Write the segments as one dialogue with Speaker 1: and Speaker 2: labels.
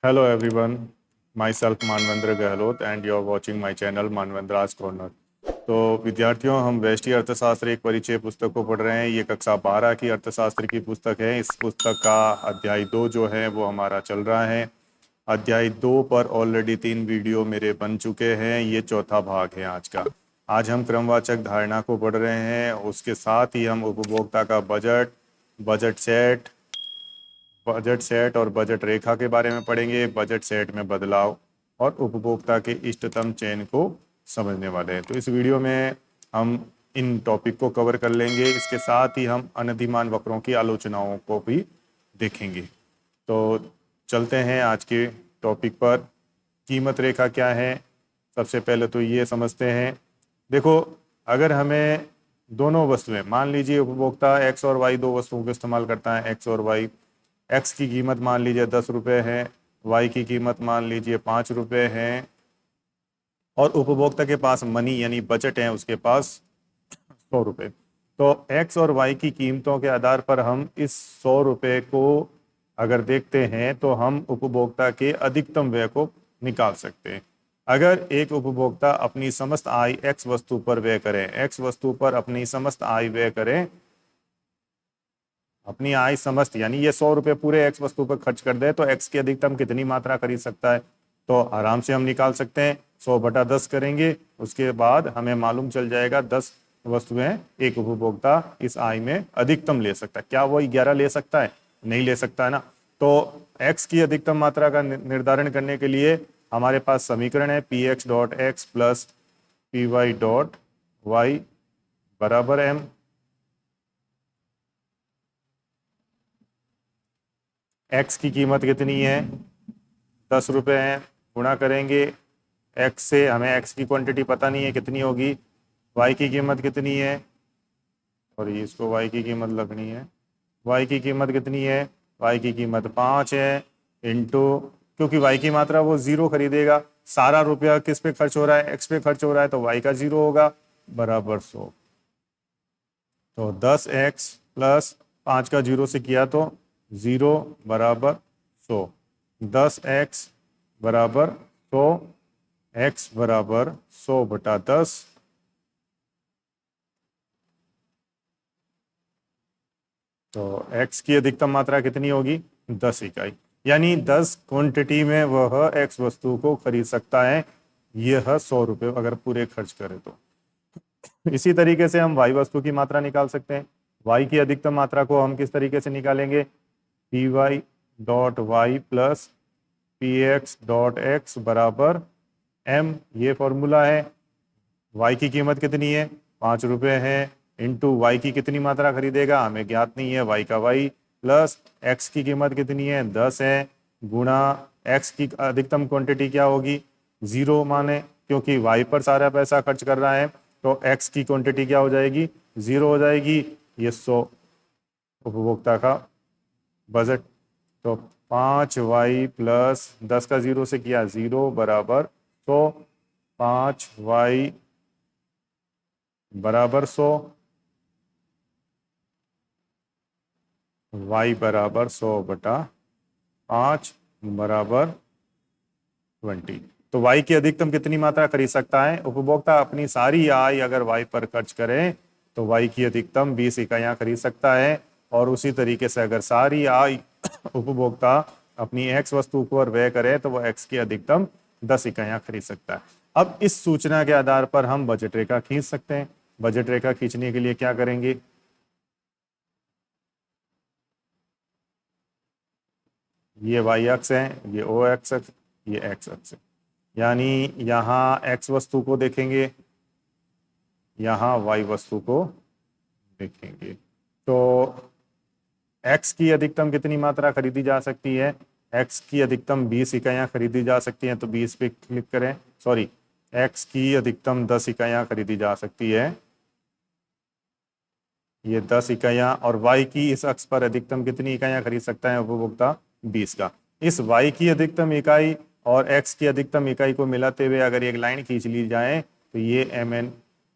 Speaker 1: Hello everyone, myself Manvendra Gahlot and you are watching my channel Manvendra's corner. तो विद्यार्थियों, हम व्यष्टि अर्थशास्त्र एक परिचय पुस्तक को पढ़ रहे हैं। ये कक्षा 12 की अर्थशास्त्र की पुस्तक है। इस पुस्तक का अध्याय 2 जो है वो हमारा चल रहा है। अध्याय 2 पर ऑलरेडी 3 वीडियो मेरे बन चुके हैं। ये चौथा भाग है आज का। आज हम क्रमवाचक धारणा को पढ़ रहे हैं। उसके साथ ही हम उपभोक्ता का बजट, बजट सेट और बजट रेखा के बारे में पढ़ेंगे। बजट सेट में बदलाव और उपभोक्ता के इष्टतम चयन को समझने वाले हैं। तो इस वीडियो में हम इन टॉपिक को कवर कर लेंगे। इसके साथ ही हम अनधिमान वक्रों की आलोचनाओं को भी देखेंगे। तो चलते हैं आज के टॉपिक पर। कीमत रेखा क्या है, सबसे पहले तो ये समझते हैं। देखो, अगर हमें दोनों वस्तुएं, मान लीजिए उपभोक्ता एक्स और वाई दो वस्तुओं को इस्तेमाल करता है, एक्स और वाई। एक्स की कीमत मान लीजिए 10 रुपये है, वाई की कीमत मान लीजिए 5 रुपये है, और उपभोक्ता के पास मनी यानी बजट है उसके पास 100 रुपये। तो एक्स और वाई की कीमतों के आधार पर हम इस 100 रुपये को अगर देखते हैं तो हम उपभोक्ता के अधिकतम व्यय को निकाल सकते हैं। अगर एक उपभोक्ता अपनी समस्त आय एक्स वस्तु पर व्यय करें, एक्स वस्तु पर अपनी समस्त आय व्यय करें, अपनी आय समस्त यानी ये 100 रुपये पूरे एक्स वस्तु पर खर्च कर दे, तो एक्स की अधिकतम कितनी मात्रा खरीद सकता है? तो आराम से हम निकाल सकते हैं। 100/10 करेंगे, उसके बाद हमें मालूम चल जाएगा 10 वस्तुएं एक उपभोक्ता इस आय में अधिकतम ले सकता है। क्या वो 11 ले सकता है? नहीं ले सकता है ना। तो एक्स की अधिकतम मात्रा का निर्धारण करने के लिए हमारे पास समीकरण है px.x प्लस py.y बराबर m। एक्स की कीमत कितनी है? 10 रुपये है। गुणा करेंगे एक्स से, हमें एक्स की क्वांटिटी पता नहीं है कितनी होगी। वाई की कीमत कितनी है, और ये इसको वाई की कीमत लगनी है। वाई की कीमत कितनी है? वाई की कीमत 5 है। इंटू, क्योंकि वाई की मात्रा वो 0 खरीदेगा, सारा रुपया किस पे खर्च हो रहा है? एक्स पे खर्च हो रहा है, तो वाई का 0 होगा, बराबर 100। तो 10x प्लस 5 का 0 से किया तो 0 बराबर 100। 10x बराबर 100, x बराबर 100/10। तो x की अधिकतम मात्रा कितनी होगी? 10 इकाई, यानी 10 क्वांटिटी में वह x वस्तु को खरीद सकता है। यह 100 रुपये अगर पूरे खर्च करे तो। इसी तरीके से हम y वस्तु की मात्रा निकाल सकते हैं। y की अधिकतम मात्रा को हम किस तरीके से निकालेंगे? py.y प्लस px.x बराबर m। ये फॉर्मूला है। y की कीमत कितनी है? 5 रुपये है। इंटू वाई की कितनी मात्रा खरीदेगा हमें ज्ञात नहीं है, y का y, प्लस x की कीमत कितनी है? 10 है, गुणा x की अधिकतम क्वांटिटी क्या होगी? 0 माने, क्योंकि y पर सारा पैसा खर्च कर रहा है, तो x की क्वांटिटी क्या हो जाएगी? 0 हो जाएगी। ये 100 उपभोक्ता का बजट। तो 5y प्लस 10 का 0 से किया 0 बराबर 100। 5y बराबर 100, y बराबर 100/5 बराबर 20। तो y की अधिकतम कितनी मात्रा खरीद सकता है? उपभोक्ता अपनी सारी आय अगर y पर खर्च करे तो y की अधिकतम 20 इकाइयाँ खरीद सकता है। और उसी तरीके से अगर सारी आय उपभोक्ता अपनी x वस्तु पर व्यय करे तो वह x की अधिकतम 10 इकाइयाँ खरीद सकता है। अब इस सूचना के आधार पर हम बजट रेखा खींच सकते हैं। बजट रेखा खींचने के लिए क्या करेंगे? ये वाई अक्ष है, ये ओ एक्स अक्ष, ये एक्स अक्ष है। यानी यहाँ एक्स वस्तु को देखेंगे, यहाँ वाई वस्तु को देखेंगे। तो एक्स की अधिकतम कितनी मात्रा खरीदी जा सकती है? एक्स की अधिकतम 20 इकाइयाँ खरीदी जा सकती हैं, तो 20 पे क्लिक करें। सॉरी, एक्स की अधिकतम 10 इकाइयाँ खरीदी जा सकती है, ये 10 इकाइयाँ। और वाई की इस अक्ष पर अधिकतम कितनी इकाइयाँ खरीद सकता है उपभोक्ता? 20 का। इस वाई की अधिकतम इकाई और एक्स की अधिकतम इकाई को मिलाते हुए अगर एक लाइन खींच ली जाए तो ये MN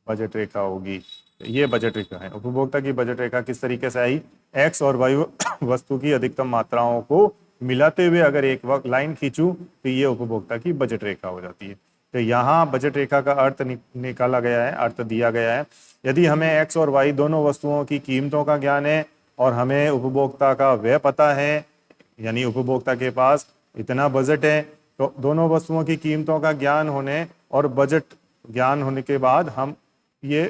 Speaker 1: बजट रेखा होगी। तो ये बजट रेखा है। उपभोक्ता की बजट रेखा किस तरीके से आई? एक्स और वाई वस्तु की अधिकतम मात्राओं को मिलाते हुए अगर एक वक्त लाइन खींचूं तो ये उपभोक्ता की बजट रेखा हो जाती है। तो यहाँ बजट रेखा का अर्थ निकाला गया है, अर्थ दिया गया है। यदि हमें एक्स और वाई दोनों वस्तुओं की कीमतों का ज्ञान है और हमें उपभोक्ता का व्यय पता है, यानी उपभोक्ता के पास इतना बजट है, तो दोनों वस्तुओं की कीमतों का ज्ञान होने और बजट ज्ञान होने के बाद हम ये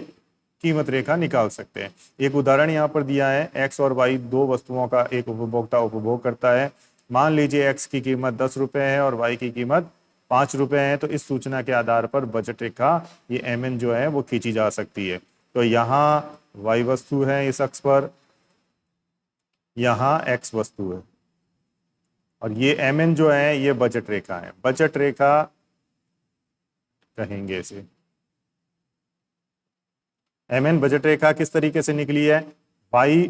Speaker 1: कीमत रेखा निकाल सकते हैं। एक उदाहरण यहाँ पर दिया है, एक्स और वाई दो वस्तुओं का एक उपभोक्ता उपभोग करता है। मान लीजिए एक्स की कीमत 10 रुपए है और वाई की कीमत 5 रुपए है। तो इस सूचना के आधार पर बजट रेखा ये एम जो है वो खींची जा सकती है। तो यहाँ वाई वस्तु है इस अक्ष पर, यहाँ एक्स वस्तु है, और ये एम जो है ये बजट रेखा है। बजट रेखा कहेंगे इसे। एम बजट रेखा किस तरीके से निकली है? वाई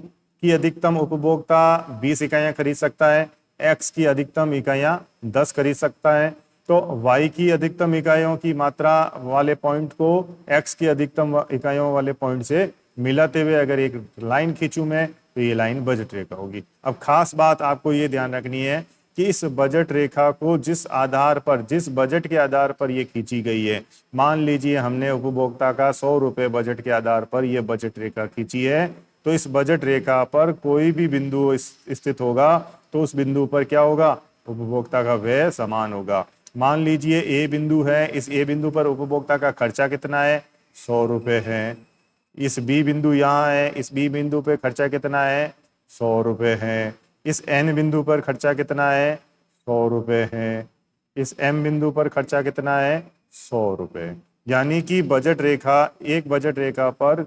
Speaker 1: की अधिकतम उपभोक्ता 20 इकाइयां खरीद सकता है, एक्स की अधिकतम इकाइयां 10 खरीद सकता है। तो वाई की अधिकतम इकाइयों की मात्रा वाले पॉइंट को एक्स की अधिकतम इकाइयों वाले पॉइंट से मिलाते हुए अगर एक लाइन खींचूं मैं, तो ये लाइन बजट रेखा होगी। अब खास बात आपको ये ध्यान रखनी है कि इस बजट रेखा को जिस आधार पर, जिस बजट के आधार पर ये खींची गई है, मान लीजिए हमने उपभोक्ता का 100 रुपए बजट के आधार पर ये बजट रेखा खींची है, तो इस बजट रेखा पर कोई भी बिंदु स्थित होगा तो उस बिंदु पर क्या होगा? उपभोक्ता का व्यय समान होगा। मान लीजिए ए बिंदु है, इस ए बिंदु पर उपभोक्ता का खर्चा कितना है? 100 रुपए है। इस बी बिंदु यहाँ है, इस बी बिंदु पे खर्चा कितना है? 100 रुपए है। इस एन बिंदु पर खर्चा कितना है? 100 रुपए है। इस एम बिंदु पर खर्चा कितना है? 100 रुपए। यानी कि बजट रेखा, एक बजट रेखा पर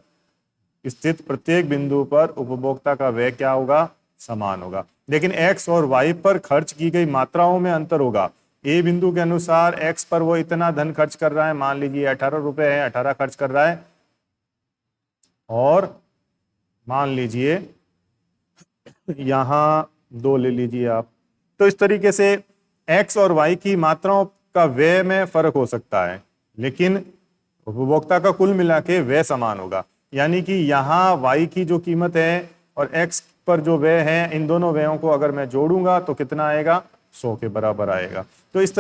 Speaker 1: स्थित प्रत्येक बिंदु पर उपभोक्ता का व्यय क्या होगा? समान होगा। लेकिन एक्स और वाई पर खर्च की गई मात्राओं में अंतर होगा। ए बिंदु के अनुसार एक्स पर वो इतना धन खर्च कर रहा है, मान लीजिए 18 रुपए है, 18 खर्च कर रहा है, और मान लीजिए यहां 2 ले लीजिए आप। तो इस तरीके से एक्स और वाई की मात्राओं का व्यय में फर्क हो सकता है, लेकिन उपभोक्ता का कुल मिला के व्यय समान होगा। यानी कि यहाँ वाई की जो कीमत है और एक्स पर जो व्यय है, इन दोनों व्ययों को अगर मैं जोड़ूंगा तो कितना आएगा? 100 के बराबर आएगा। तो इस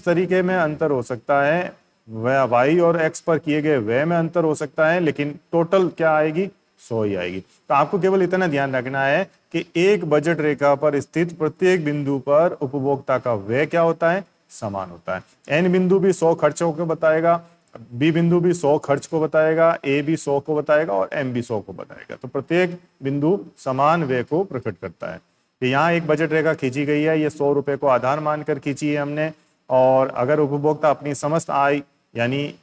Speaker 1: तरीके में अंतर हो सकता है, वह वाई और एक्स पर किए गए व्यय में अंतर हो सकता है, लेकिन टोटल क्या आएगी? 100 ही आएगी। तो आपको केवल इतना ध्यान रखना है कि एक बजट रेखा पर स्थित प्रत्येक बिंदु पर उपभोक्ता का व्यय क्या होता है? समान होता है। एन बिंदु भी 100 खर्चों को बताएगा, बी बिंदु भी 100 खर्च को बताएगा, ए भी 100 को बताएगा और एम भी 100 को बताएगा। तो प्रत्येक बिंदु समान व्यय को प्रकट करता है। तो यहाँ एक बजट रेखा खींची गई है, ये 100 रुपए को आधार मानकर खींची है हमने। और अगर उपभोक्ता अपनी समस्त आय, यानी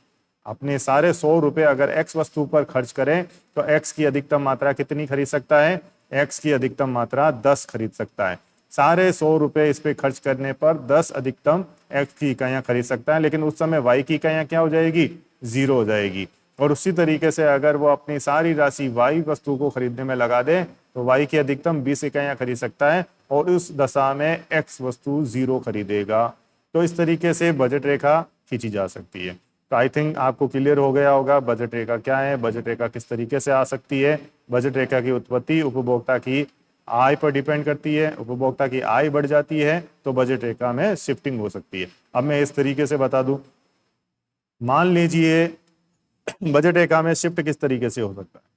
Speaker 1: अपने सारे 100 रुपए अगर एक्स वस्तु पर खर्च करें, तो एक्स की अधिकतम मात्रा कितनी खरीद सकता है? एक्स की अधिकतम मात्रा 10 खरीद सकता है। सारे 100 रुपए इस पे खर्च करने पर 10 अधिकतम एक्स की इकाइयां खरीद सकता है, लेकिन उस समय वाई की इकाइयां क्या हो जाएगी? 0 हो जाएगी। और उसी तरीके से अगर वो अपनी सारी राशि वाई वस्तु को खरीदने में लगा दे, तो वाई की अधिकतम 20 इकाइयां खरीद सकता है, और उस दशा में एक्स वस्तु 0 खरीदेगा। तो इस तरीके से बजट रेखा खींची जा सकती है। तो आई थिंक आपको क्लियर हो गया होगा बजट रेखा क्या है, बजट रेखा किस तरीके से आ सकती है। बजट रेखा की उत्पत्ति उपभोक्ता की आय पर डिपेंड करती है। उपभोक्ता की आय बढ़ जाती है तो बजट रेखा में शिफ्टिंग हो सकती है। अब मैं इस तरीके से बता दूं, मान लीजिए बजट रेखा में शिफ्ट किस तरीके से हो सकता है।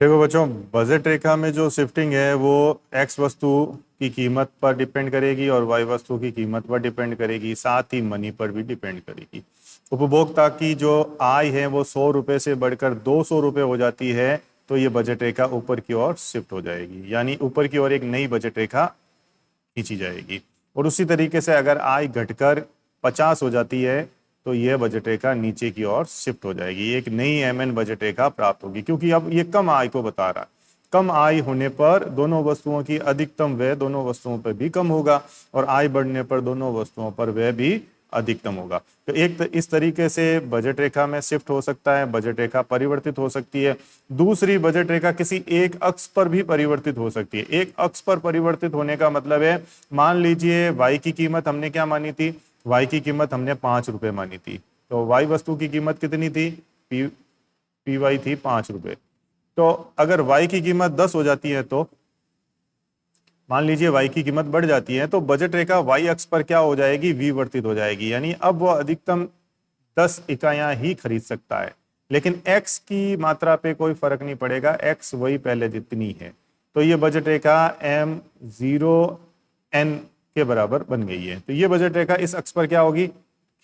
Speaker 1: देखो बच्चों, बजट रेखा में जो शिफ्टिंग है वो एक्स वस्तु की कीमत पर डिपेंड करेगी और वाई वस्तु की कीमत पर डिपेंड करेगी, साथ ही मनी पर भी डिपेंड करेगी। उपभोक्ता की जो आय है वो 100 रुपए से बढ़कर 200 रुपए हो जाती है, तो ये बजट रेखा ऊपर की ओर शिफ्ट हो जाएगी, यानी ऊपर की ओर एक नई बजट रेखा खींची जाएगी। और उसी तरीके से अगर आय घटकर 50 हो जाती है, तो यह बजट रेखा नीचे की ओर शिफ्ट हो जाएगी, एक नई एमएन बजट रेखा प्राप्त होगी, क्योंकि अब ये कम आय को बता रहा है। कम आय होने पर दोनों वस्तुओं की अधिकतम व्यय दोनों वस्तुओं पर भी कम होगा, और आय बढ़ने पर दोनों वस्तुओं पर व्यय भी अधिकतम होगा। तो इस तरीके से बजट रेखा में शिफ्ट हो सकता है, बजट रेखा परिवर्तित हो सकती है। दूसरी, बजट रेखा किसी एक अक्ष पर भी परिवर्तित हो सकती है। एक अक्ष पर परिवर्तित होने का मतलब है, मान लीजिए वाई की कीमत हमने क्या मानी थी? वाई की कीमत हमने 5 रुपए मानी थी। तो वाई वस्तु की कीमत कितनी थी? पी वाई थी 5 रुपए। तो अगर वाई की कीमत 10 हो जाती है तो मान लीजिए वाई की कीमत बढ़ जाती है तो बजट रेखा वाई अक्ष पर क्या हो जाएगी, विवर्तित हो जाएगी, यानी अब वो अधिकतम 10 इकाइयां ही खरीद सकता है, लेकिन एक्स की मात्रा पे कोई फर्क नहीं पड़ेगा, एक्स वही पहले जितनी है। तो ये बजट रेखा M0N के बराबर बन गई है। तो ये बजट रेखा इस अक्ष पर क्या होगी,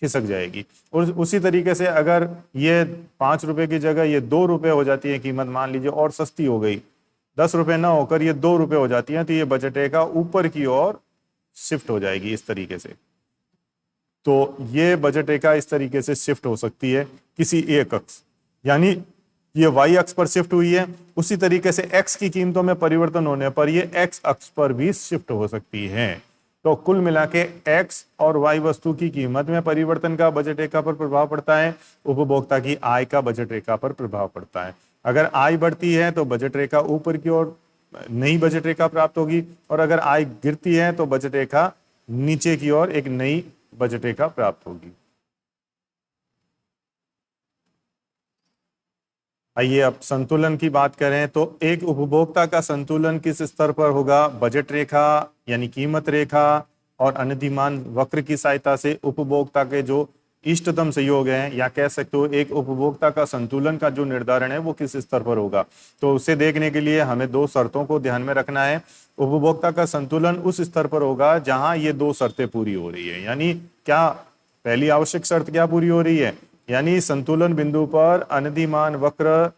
Speaker 1: खिसक जाएगी। और उसी तरीके से अगर ये 5 रुपए की जगह ये 2 रुपए हो जाती है कीमत, मान लीजिए, और सस्ती हो गई, 10 रुपए ना होकर ये 2 रुपए हो जाती है, तो ये बजट रेखा ऊपर की ओर शिफ्ट हो जाएगी इस तरीके से। तो ये बजट रेखा इस तरीके से शिफ्ट हो सकती है किसी एक अक्ष, यानी ये वाई अक्ष पर शिफ्ट हुई है, उसी तरीके से एक्स की कीमतों में परिवर्तन होने पर ये एक्स अक्ष पर भी शिफ्ट हो सकती है। तो कुल मिला के एक्स और वाई वस्तु की कीमत में परिवर्तन का बजट रेखा पर प्रभाव पड़ता है, उपभोक्ता की आय का बजट रेखा पर प्रभाव पड़ता है। अगर आय बढ़ती है तो बजट रेखा ऊपर की ओर नई बजट रेखा प्राप्त होगी, और अगर आय गिरती है तो बजट रेखा नीचे की ओर एक नई बजट रेखा प्राप्त होगी। आइए अब संतुलन की बात करें तो एक उपभोक्ता का संतुलन किस स्तर पर होगा, बजट रेखा यानी कीमत रेखा और अनधिमान वक्र की सहायता से उपभोक्ता के जो इष्टतम सहयोग है, या कह सकते हो एक उपभोक्ता का संतुलन का जो निर्धारण है वो किस स्तर पर होगा। तो उसे देखने के लिए हमें 2 शर्तों को ध्यान में रखना है। उपभोक्ता का संतुलन उस स्तर पर होगा जहां ये 2 शर्तें पूरी हो रही है। यानी क्या, पहली आवश्यक शर्त क्या पूरी हो रही है, यानी संतुलन बिंदु पर अनधिमान वक्र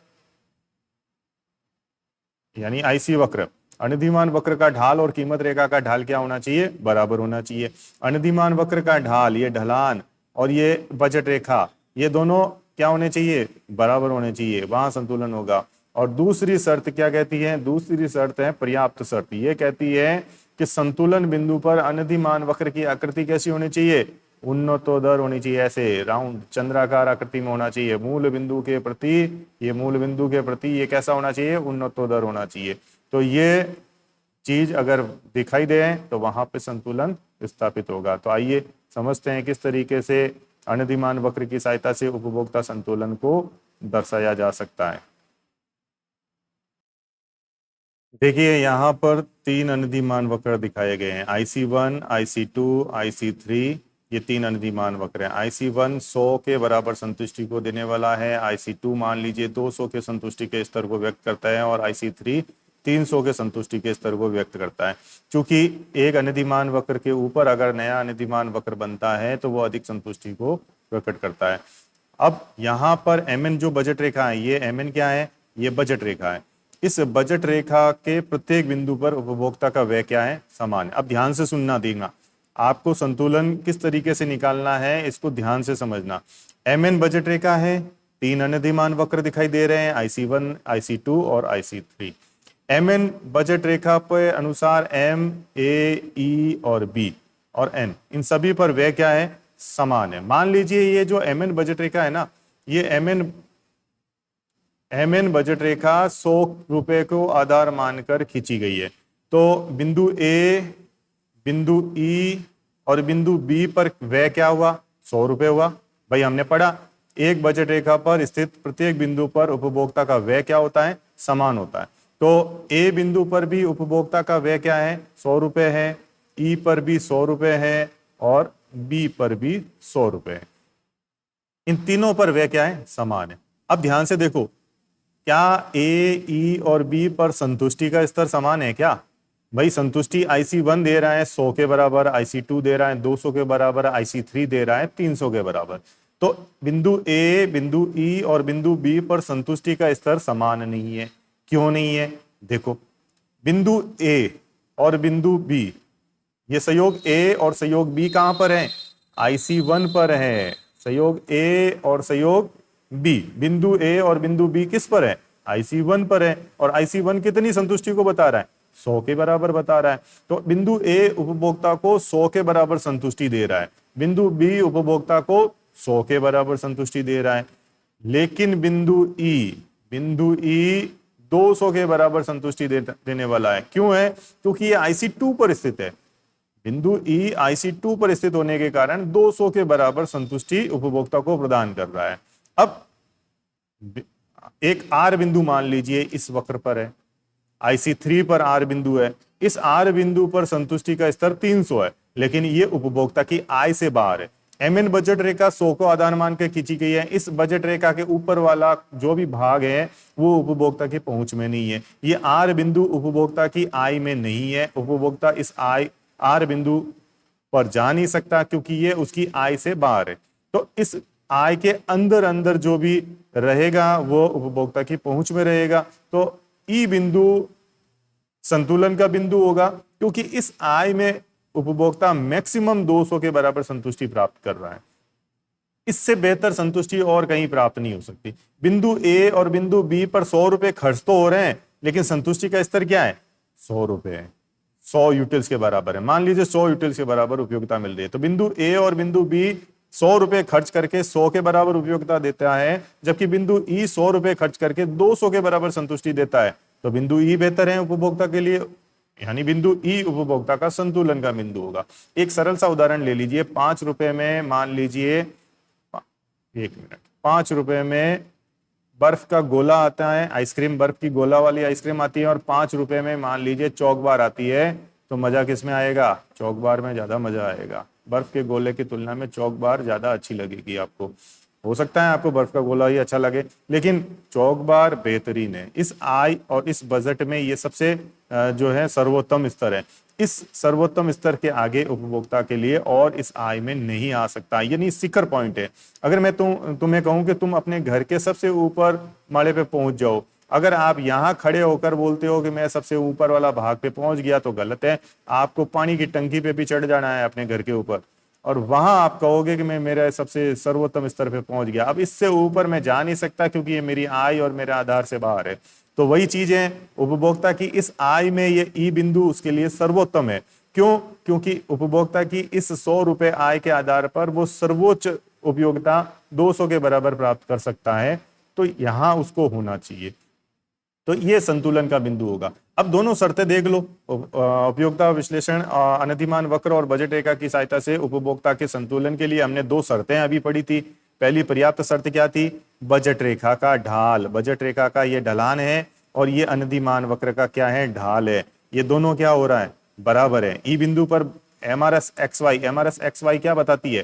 Speaker 1: यानी आईसी वक्र, अनधिमान वक्र का ढाल और कीमत रेखा का ढाल क्या होना चाहिए, बराबर होना चाहिए। अनधिमान वक्र का ढाल, ये ढलान, और ये बजट रेखा, ये दोनों क्या होने चाहिए, बराबर होने चाहिए, वहां संतुलन होगा। और दूसरी शर्त क्या कहती है, दूसरी शर्त है पर्याप्त शर्त। ये कहती है कि संतुलन बिंदु पर अनधिमान वक्र की आकृति कैसी होनी चाहिए, उन्नतोदर होनी चाहिए, ऐसे राउंड चंद्राकार आकृति में होना चाहिए। मूल बिंदु के प्रति, ये मूल बिंदु के प्रति ये कैसा होना चाहिए, उन्नतोदर होना चाहिए। तो ये चीज अगर दिखाई दे तो वहां पे संतुलन स्थापित होगा। तो आइए समझते हैं किस तरीके से अनधिमान वक्र की सहायता से उपभोक्ता संतुलन को दर्शाया जा सकता है। देखिए यहाँ पर 3 अनधिमान वक्र दिखाए गए हैं, IC1, IC2, IC3, ये 3 अनधिमान वक्र हैं। IC1 100 के बराबर संतुष्टि को देने वाला है, IC2 मान लीजिए 200 के संतुष्टि के स्तर को व्यक्त करता है, और IC3 300 के संतुष्टि के स्तर को व्यक्त करता है। क्योंकि एक अनधिमान वक्र के ऊपर अगर नया अनधिमान वक्र बनता है तो वो अधिक संतुष्टि को प्रकट करता है। अब यहाँ पर MN जो बजट रेखा है, ये MN क्या है, ये बजट रेखा है। इस बजट रेखा के प्रत्येक बिंदु पर उपभोक्ता का व्यय क्या है, समान है। अब ध्यान से सुनना, देखना, आपको संतुलन किस तरीके से निकालना है इसको ध्यान से समझना। MN बजट रेखा है, 3 अनधिमान वक्र दिखाई दे रहे हैं, IC1, IC2 और IC3। MN बजट रेखा के अनुसार M, A, E और B और N, इन सभी पर व्यय क्या है, समान है। मान लीजिए ये जो MN बजट रेखा है ना, ये MN बजट रेखा 100 रुपए को आधार मानकर खींची गई है। तो बिंदु A, बिंदु E और बिंदु B पर व्यय क्या हुआ, 100 रुपए हुआ। भाई हमने पढ़ा एक बजट रेखा पर स्थित प्रत्येक बिंदु पर उपभोक्ता का व्यय क्या होता है, समान होता है। तो A बिंदु पर भी उपभोक्ता का व्यय क्या है, 100 रुपए है, E पर भी 100 रुपए है और B पर भी 100 रुपए है। इन तीनों पर व्यय क्या है, समान है। अब ध्यान से देखो, क्या A, E और B पर संतुष्टि का स्तर समान है क्या? भाई संतुष्टि IC1 दे रहा है 100 के बराबर, IC2 दे रहा है 200 के बराबर, IC3 दे रहा है 300 के बराबर। तो बिंदु A, बिंदु E और बिंदु B पर संतुष्टि का स्तर समान नहीं है। क्यों नहीं है? देखो, बिंदु A और बिंदु B, ये संयोग A और संयोग B कहां पर है, IC1 पर है। संयोग A और संयोग B, बिंदु A और बिंदु B किस पर है, IC1 पर है। और IC1 कितनी संतुष्टि को बता रहा है, 100 के बराबर बता रहा है। तो बिंदु A उपभोक्ता को 100 के बराबर संतुष्टि दे रहा है, बिंदु B उपभोक्ता को 100 के बराबर संतुष्टि दे रहा है। लेकिन बिंदु E 200 के बराबर संतुष्टि देने वाला है। क्यों है? क्योंकि ये IC2 पर स्थित है। बिंदु E IC2 पर स्थित होने के कारण 200 के बराबर संतुष्टि उपभोक्ता को प्रदान कर रहा है। अब एक आर बिंदु मान लीजिए इस वक्र पर है, IC3 पर आर बिंदु है, इस आर बिंदु पर संतुष्टि का स्तर 300 है, लेकिन ये उपभोक्ता की आय से बाहर है। MN बजट रेखा 100 को आधार मान के खींची गई है। इस बजट रेखा के ऊपर वाला जो भी भाग है वो उपभोक्ता की पहुंच में नहीं है। ये आर बिंदु उपभोक्ता की आय में नहीं है। उपभोक्ता इस आय आर बिंदु पर जा नहीं सकता क्योंकि ये उसकी आय से बाहर है। तो इस आय के अंदर अंदर जो भी रहेगा वो उपभोक्ता की पहुंच में रहेगा। तो ई बिंदु संतुलन का बिंदु होगा क्योंकि इस आय में उपभोक्ता मैक्सिमम 200 के बराबर संतुष्टि प्राप्त कर रहा है। इससे बेहतर संतुष्टि और कहीं प्राप्त नहीं हो सकती। बिंदु ए और बिंदु बी पर 100 रुपए खर्च तो हो रहे हैं, लेकिन संतुष्टि का स्तर क्या है? 100 रुपए है। 100 यूटिल्स के बराबर है। मान लीजिए 100 यूटिल्स के बराबर उपयोगिता मिल रही है, तो बिंदु ए और बिंदु बी 100 रुपए खर्च करके 100 के बराबर उपयोगिता देता है, जबकि बिंदु ई 100 रुपए खर्च करके 200 के बराबर संतुष्टि देता है। तो बिंदु ई बेहतर है उपभोक्ता के लिए, यानी बिंदु ई उपभोक्ता का संतुलन का बिंदु होगा। एक सरल सा उदाहरण ले लीजिए। 5 रुपए में मान लीजिए, 5 रुपए में बर्फ का गोला आता है, आइसक्रीम, बर्फ की गोला वाली आइसक्रीम आती है, और 5 रुपए में मान लीजिए चौक बार आती है। तो मजा किस में आएगा? चौक बार में ज्यादा मजा आएगा। बर्फ के गोले की तुलना में चौक बार ज्यादा अच्छी लगेगी आपको। हो सकता है आपको बर्फ का गोला ही अच्छा लगे, लेकिन चौक बार बेहतरीन है। इस आय और इस बजट में ये सबसे जो है सर्वोत्तम स्तर है। इस सर्वोत्तम स्तर के आगे उपभोक्ता के लिए और इस आय में नहीं आ सकता, यानी शिखर पॉइंट है। अगर मैं तुम्हें कहूं कि तुम अपने घर के सबसे ऊपर माले पे पहुंच जाओ, अगर आप यहाँ खड़े होकर बोलते हो कि मैं सबसे ऊपर वाला भाग पे पहुंच गया तो गलत है। आपको पानी की टंकी पे भी चढ़ जाना है अपने घर के ऊपर, और वहां आप कहोगे कि मैं मेरे सबसे सर्वोत्तम स्तर पे पहुंच गया। अब इससे ऊपर मैं जा नहीं सकता क्योंकि ये मेरी आय और मेरे आधार से बाहर है। तो वही चीज है, उपभोक्ता की इस आय में ये ई बिंदु उसके लिए सर्वोत्तम है। क्यों? क्योंकि उपभोक्ता की इस 100 रुपए आय के आधार पर वो सर्वोच्च उपयोगिता 200 के बराबर प्राप्त कर सकता है। तो यहां उसको होना चाहिए। तो ये संतुलन का बिंदु होगा। अब दोनों शर्तें देख लो। उपयोगिता विश्लेषण, अनधिमान वक्र और बजट रेखा की सहायता से उपभोक्ता के संतुलन के लिए हमने 2 शर्तें अभी पढ़ी थी। पहली पर्याप्त शर्त क्या थी? बजट रेखा का ढाल। बजट रेखा का ये ढलान है और ये अनधिमान वक्र का क्या है? ढाल है। ये दोनों क्या हो रहा है? बराबर है। ई बिंदु पर MRS XY क्या बताती है?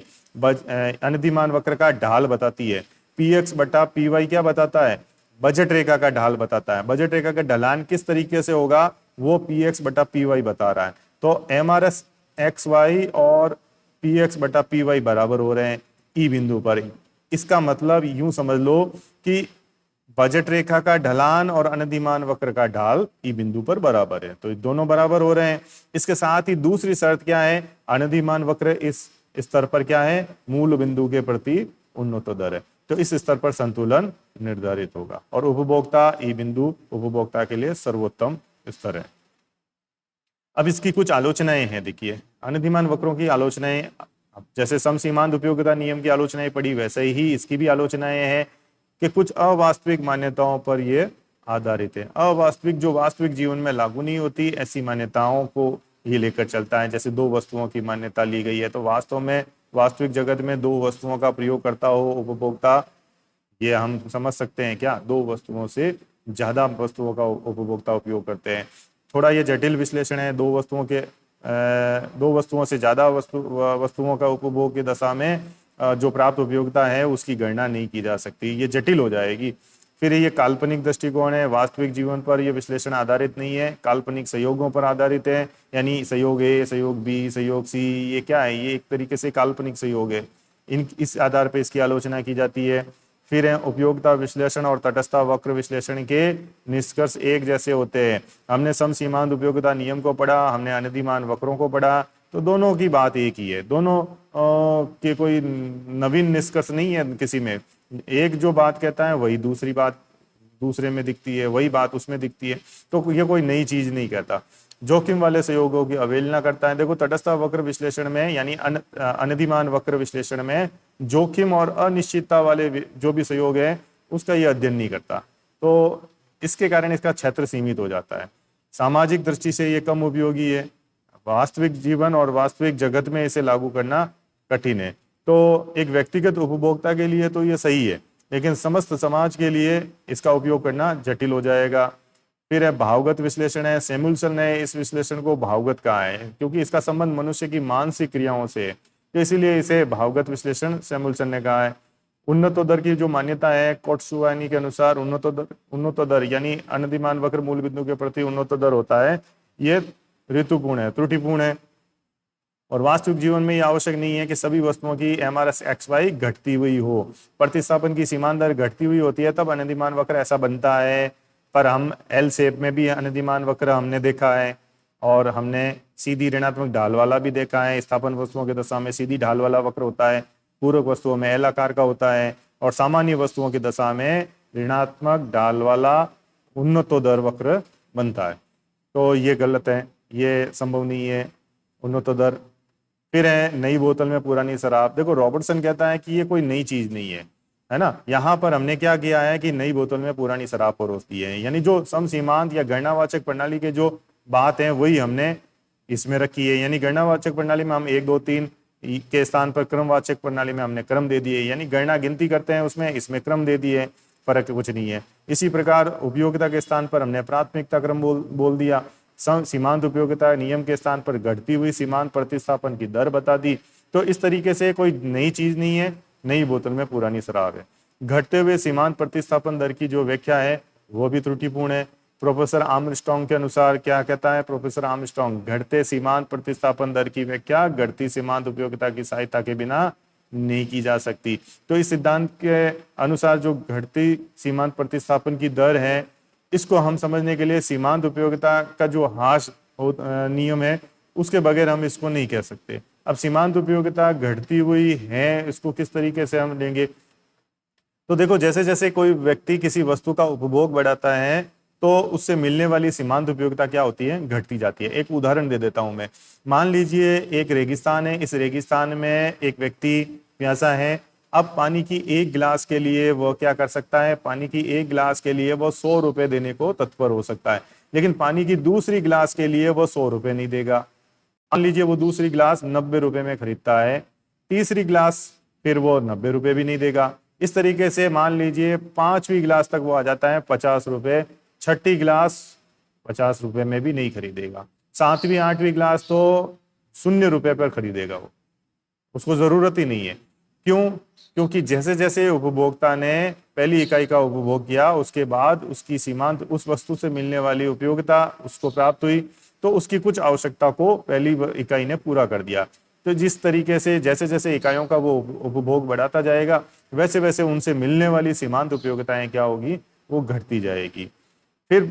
Speaker 1: अनधिमान वक्र का ढाल बताती है। PX बटा PY क्या बताता है? बजट रेखा का ढाल बताता है। बजट रेखा का ढलान किस तरीके से होगा वो PX बटा PY बता रहा है। तो MRS XY और PX बटा PY बराबर हो रहे हैं ई बिंदु पर। इसका मतलब यूं समझ लो कि बजट रेखा का ढलान और अनधिमान वक्र का ढाल ई बिंदु पर बराबर है। तो दोनों बराबर हो रहे हैं। इसके साथ ही दूसरी शर्त क्या है? अनधिमान वक्र इस स्तर पर क्या है? मूल बिंदु के प्रति उन्नतोदर है। तो इस स्तर पर संतुलन निर्धारित होगा और उपभोक्ता ई बिंदु उपभोक्ता के लिए सर्वोत्तम स्तर है। अब इसकी कुछ आलोचनाएं हैं। देखिए, अनधिमान वक्रों की आलोचनाएं, जैसे समसीमांत उपयोगिता नियम की आलोचनाएं पड़ी, वैसे ही इसकी भी आलोचनाएं हैं कि कुछ अवास्तविक मान्यताओं पर ये आधारित है। अवास्तविक, जो वास्तविक जीवन में लागू नहीं होती, ऐसी मान्यताओं को ये लेकर चलता है। जैसे 2 वस्तुओं की मान्यता ली गई है, तो वास्तव में वास्तविक जगत में 2 वस्तुओं का प्रयोग करता हो उपभोक्ता, ये हम समझ सकते हैं क्या? 2 वस्तुओं से ज्यादा वस्तुओं का उपभोक्ता उपयोग करते हैं। थोड़ा ये जटिल विश्लेषण है। 2 वस्तुओं से ज्यादा वस्तुओं का उपभोग की दशा में जो प्राप्त उपयोगिता है उसकी गणना नहीं की जा सकती, ये जटिल हो जाएगी। फिर ये काल्पनिक दृष्टिकोण है। वास्तविक जीवन पर यह विश्लेषण आधारित नहीं है, काल्पनिक संयोगों पर आधारित है। यानी संयोग ए, संयोग बी, संयोग सी, ये क्या है? ये एक तरीके से काल्पनिक संयोग है। इस आधार पर इसकी आलोचना की जाती है। फिर है उपयोगिता विश्लेषण और तटस्थता वक्र विश्लेषण के निष्कर्ष एक जैसे होते हैं। हमने समसीमांत उपयोगिता नियम को पढ़ा, हमने अनधिमान वक्रों को पढ़ा, तो दोनों की बात एक ही है। दोनों के कोई नवीन निष्कर्ष नहीं है किसी में। एक जो बात कहता है वही दूसरी बात दूसरे में दिखती है, वही बात उसमें दिखती है। तो ये कोई नई चीज नहीं कहता। जोखिम वाले संयोगों की अवहेलना करता है। देखो, तटस्थता वक्र विश्लेषण में यानी अनधिमान वक्र विश्लेषण में जोखिम और अनिश्चितता वाले जो भी संयोग है उसका ये अध्ययन नहीं करता, तो इसके कारण इसका क्षेत्र सीमित हो जाता है। सामाजिक दृष्टि से ये कम उपयोगी है। वास्तविक जीवन और वास्तविक जगत में इसे लागू करना कठिन है। तो एक व्यक्तिगत उपभोक्ता के लिए तो ये सही है, लेकिन समस्त समाज के लिए इसका उपयोग करना जटिल हो जाएगा। फिर है भावगत विश्लेषण है। सैमुअल्सन ने इस विश्लेषण को भावगत कहा है क्योंकि इसका संबंध मनुष्य की मानसिक क्रियाओं से है, तो इसीलिए इसे भावगत विश्लेषण सैमुअल्सन ने कहा है। उन्नतोदर की जो मान्यता है कोट्सुवानी के अनुसार उन्नतोदर यानी अनधिमान वक्र मूल बिंदु के प्रति उन्नतोदर होता है, ये ऋतुपूर्ण है, त्रुटिपूर्ण है। और वास्तविक जीवन में ये आवश्यक नहीं है कि सभी वस्तुओं की MRS/XY घटती हुई हो। प्रतिस्थापन की सीमांत दर घटती हुई होती है तब अनधिमान वक्र ऐसा बनता है। पर हम एल शेप में भी अनधिमान वक्र हमने देखा है और हमने सीधी ऋणात्मक ढाल वाला भी देखा है। स्थापन वस्तुओं की दशा में सीधी ढाल वाला वक्र होता है, पूरक वस्तुओं में एल आकार का होता है और सामान्य वस्तुओं की दशा में ऋणात्मक ढाल वाला उन्नतोदर वक्र बनता है। तो ये गलत है, ये संभव नहीं है उन्नतोदर। फिर है नई बोतल में पुरानी शराब। देखो रॉबर्टसन कहता है कि ये कोई नई चीज नहीं है ना। यहाँ पर हमने क्या किया है कि नई बोतल में पुरानी शराब परोस दी है, यानी जो समसीमांत या गणनावाचक प्रणाली के जो बात है वही हमने इसमें रखी है। यानी गणनावाचक प्रणाली में हम 1 2 3 के स्थान पर क्रमवाचक प्रणाली में हमने क्रम दे दिए, यानी गणना गिनती करते हैं उसमें, इसमें क्रम दे दिए, फर्क कुछ नहीं है। इसी प्रकार उपयोगिता के स्थान पर हमने प्राथमिकता क्रम बोल दिया। सीमांत उपयोगिता नियम के स्थान पर घटती हुई सीमांत प्रतिस्थापन की दर बता दी। तो इस तरीके से कोई नई चीज नहीं है, नई बोतल में पुरानी शराब है। घटते हुए सीमांत प्रतिस्थापन दर की जो व्याख्या है वो भी त्रुटिपूर्ण है। प्रोफेसर आर्मस्ट्रांग के अनुसार क्या कहता है प्रोफेसर आर्मस्ट्रांग, घटते सीमांत प्रतिस्थापन दर की व्याख्या घटती सीमांत उपयोगिता की सहायता के बिना नहीं की जा सकती। तो इस सिद्धांत के अनुसार जो घटती सीमांत प्रतिस्थापन की दर है इसको हम समझने के लिए सीमांत उपयोगिता का जो हाश नियम है उसके बगैर हम इसको नहीं कह सकते। अब सीमांत उपयोगिता घटती हुई है, इसको किस तरीके से हम लेंगे? तो देखो जैसे जैसे कोई व्यक्ति किसी वस्तु का उपभोग बढ़ाता है तो उससे मिलने वाली सीमांत उपयोगिता क्या होती है? घटती जाती है। एक उदाहरण दे देता हूं मैं। मान लीजिए एक रेगिस्तान है, इस रेगिस्तान में एक व्यक्ति प्यासा है। अब पानी की 1 गिलास के लिए वो क्या कर सकता है? पानी की 1 गिलास के लिए वो 100 रुपए देने को तत्पर हो सकता है, लेकिन पानी की दूसरी गिलास के लिए वो 100 रुपए नहीं देगा। मान लीजिए वो दूसरी गिलास 90 रुपए में खरीदता है, तीसरी गिलास फिर वो 90 रुपए भी नहीं देगा। इस तरीके से मान लीजिए 5वीं गिलास तक वो आ जाता है 50 रुपए, छठी गिलास 50 रुपए में भी नहीं खरीदेगा, 7वीं 8वीं गिलास तो 0 रुपए पर खरीदेगा, वो उसको जरूरत ही नहीं है। क्यों? क्योंकि जैसे जैसे उपभोक्ता ने पहली इकाई का उपभोग किया उसके बाद उसकी सीमांत उस वस्तु से मिलने वाली उपयोगिता उसको प्राप्त हुई तो उसकी कुछ आवश्यकता को पहली इकाई ने पूरा कर दिया। तो जिस तरीके से जैसे जैसे इकाइयों का वो उपभोग बढ़ाता जाएगा वैसे वैसे उनसे मिलने वाली सीमांत उपयोगिताएं क्या होगी? वो घटती जाएगी। फिर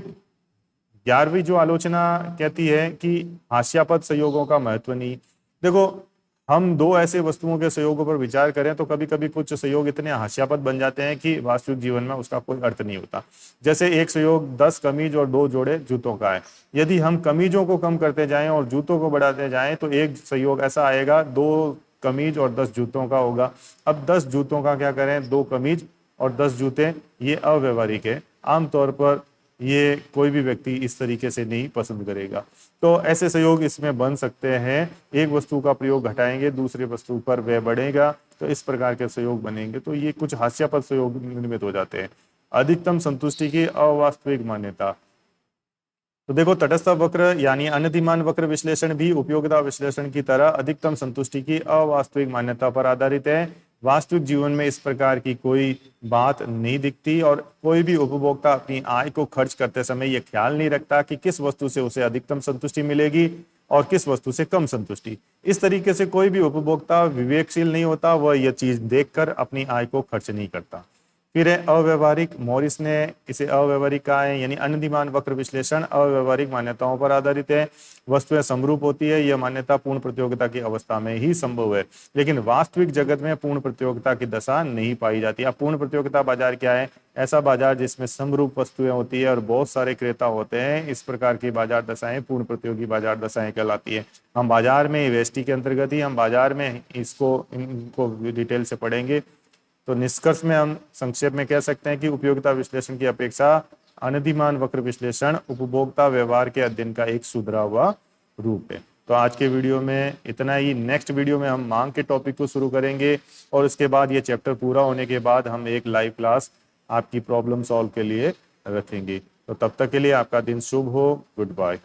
Speaker 1: 11वीं जो आलोचना कहती है कि हास्यास्पद संयोगों का महत्व नहीं। देखो हम 2 ऐसे वस्तुओं के संयोगों पर विचार करें तो कभी कभी कुछ संयोग इतने हास्यास्पद बन जाते हैं कि वास्तविक जीवन में उसका कोई अर्थ नहीं होता। जैसे एक संयोग 10 कमीज और 2 जोड़े जूतों का है। यदि हम कमीजों को कम करते जाएं और जूतों को बढ़ाते जाएं तो एक संयोग ऐसा आएगा 2 कमीज और 10 जूतों का होगा। अब 10 जूतों का क्या करें? 2 कमीज और 10 जूते, ये अव्यवहारिक है। आमतौर पर ये कोई भी व्यक्ति इस तरीके से नहीं पसंद करेगा। तो ऐसे संयोग इसमें बन सकते हैं। एक वस्तु का प्रयोग घटाएंगे दूसरी वस्तु पर वह बढ़ेगा, तो इस प्रकार के संयोग बनेंगे। तो ये कुछ हास्यास्पद संयोग निर्मित हो जाते हैं। अधिकतम संतुष्टि की अवास्तविक मान्यता। तो देखो तटस्थ वक्र यानी अनधिमान वक्र विश्लेषण भी उपयोगिता विश्लेषण की तरह अधिकतम संतुष्टि की अवास्तविक मान्यता पर आधारित है। वास्तविक जीवन में इस प्रकार की कोई बात नहीं दिखती और कोई भी उपभोक्ता अपनी आय को खर्च करते समय यह ख्याल नहीं रखता कि किस वस्तु से उसे अधिकतम संतुष्टि मिलेगी और किस वस्तु से कम संतुष्टि। इस तरीके से कोई भी उपभोक्ता विवेकशील नहीं होता, वह यह चीज देखकर अपनी आय को खर्च नहीं करता। फिर है अव्यवहारिक। मॉरिस ने इसे अव्यवहारिक कहा है, यानी अनधिमान वक्र विश्लेषण अव्यवहारिक मान्यताओं पर आधारित है। वस्तुएं समरूप होती है, यह मान्यता पूर्ण प्रतियोगिता की अवस्था में ही संभव है, लेकिन वास्तविक जगत में पूर्ण प्रतियोगिता की दशा नहीं पाई जाती। अब पूर्ण प्रतियोगिता बाजार क्या है? ऐसा बाजार जिसमें समरूप वस्तुएं होती है और बहुत सारे क्रेता होते हैं। इस प्रकार की बाजार दशाएं पूर्ण प्रतियोगी बाजार दशाएं कहलाती है। हम बाजार में वेस्टी के अंतर्गत ही हम बाजार में इनको डिटेल से पढ़ेंगे। तो निष्कर्ष में हम संक्षेप में कह सकते हैं कि उपयोगिता विश्लेषण की अपेक्षा अनधिमान वक्र विश्लेषण उपभोक्ता व्यवहार के अध्ययन का एक सुधरा हुआ रूप है। तो आज के वीडियो में इतना ही। नेक्स्ट वीडियो में हम मांग के टॉपिक को शुरू करेंगे और उसके बाद ये चैप्टर पूरा होने के बाद हम एक लाइव क्लास आपकी प्रॉब्लम सॉल्व के लिए रखेंगे। तो तब तक के लिए आपका दिन शुभ हो। Good bye.